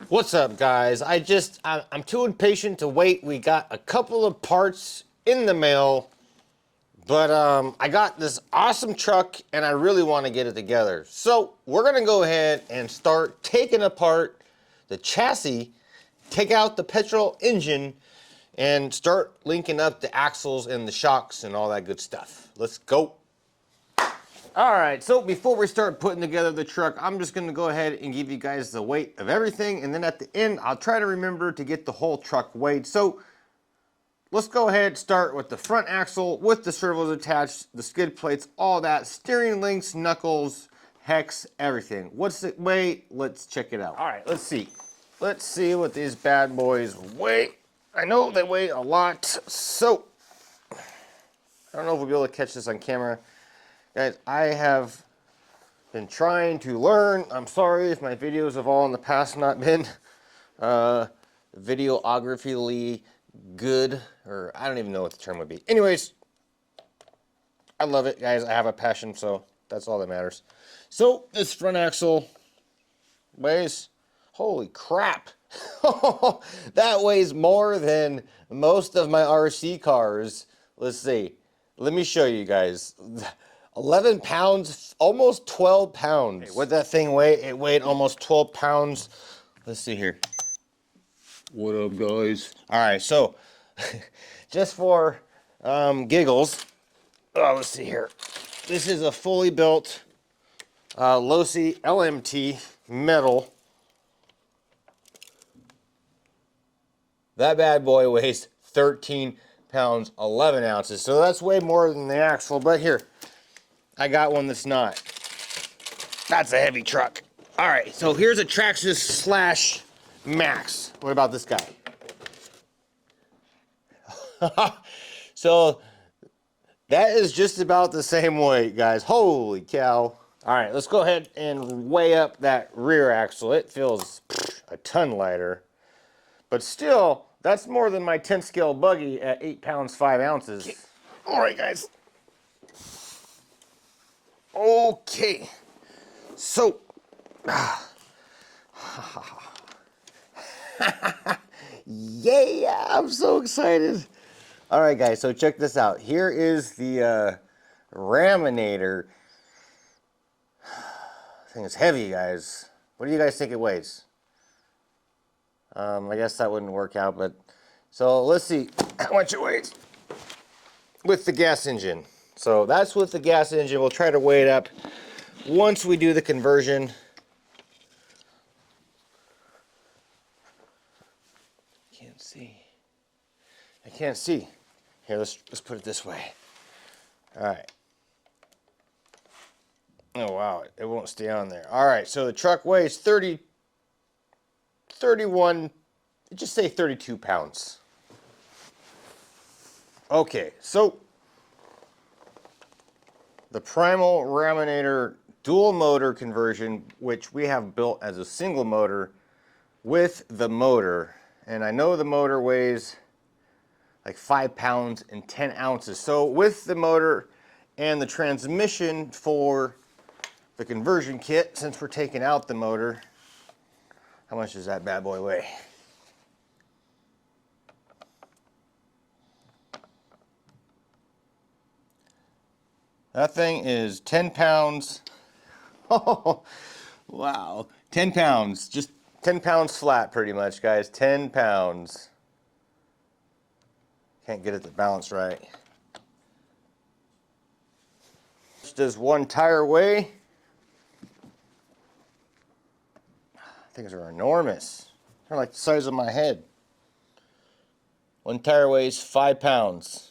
What's up, guys? I'm too impatient to wait. We got a couple of parts in the mail, but I got this awesome truck and I really want to get it together. So we're gonna go ahead and start taking apart the chassis, take out the petrol engine, and start linking up the axles and the shocks and all that good stuff. Let's go. All right, so before we start putting together the truck, I'm just gonna go ahead and give you guys the weight of everything, and then at the end, I'll try to remember to get the whole truck weighed. So let's go ahead and start with the front axle with the servos attached, the skid plates, all that, steering links, knuckles, hex, everything. What's it weigh? Let's check it out. All right, let's see. Let's see what these bad boys weigh. I know they weigh a lot, so I don't know if we'll be able to catch this on camera. Guys, I have been trying to learn. I'm sorry if my videos have all in the past not been videographically good, or I don't even know what the term would be. Anyways, I love it, guys. I have a passion, so that's all that matters. So this front axle weighs, holy crap, that weighs more than most of my RC cars. Let's see. Let me show you guys. 11 pounds, almost 12 pounds. Hey, what'd that thing weigh? It weighed almost 12 pounds. Let's see here. What up, guys? All right, so just for giggles, let's see here. This is a fully built Losi LMT metal. That bad boy weighs 13 pounds, 11 ounces. So that's way more than the axle, but here, I got one that's not. That's a heavy truck. All right, so here's a Traxxas slash Max. What about this guy? So that is just about the same weight, guys. Holy cow. All right, let's go ahead and weigh up that rear axle. It feels a ton lighter, but still, that's more than my 10 scale buggy at 8 pounds, 5 ounces. Okay. All right, guys. Okay, so, yeah, I'm so excited. All right, guys, so check this out. Here is the Raminator. I think it's heavy, guys. What do you guys think it weighs? I guess that wouldn't work out, but, so let's see how much it weighs with the gas engine. So that's with the gas engine. We'll try to weigh it up once we do the conversion. Can't see. I can't see. Here, let's put it this way. All right. Oh, wow. It won't stay on there. All right. So the truck weighs 31, just say 32 pounds. Okay. So the Primal Raminator dual motor conversion, which we have built as a single motor with the motor. And I know the motor weighs like 5 pounds and 10 ounces. So with the motor and the transmission for the conversion kit, since we're taking out the motor, how much does that bad boy weigh? That thing is 10 pounds. Oh, wow. 10 pounds. Just 10 pounds flat, pretty much, guys. 10 pounds. Can't get it to balance right. Does one tire weigh? Things are enormous. They're like the size of my head. One tire weighs 5 pounds.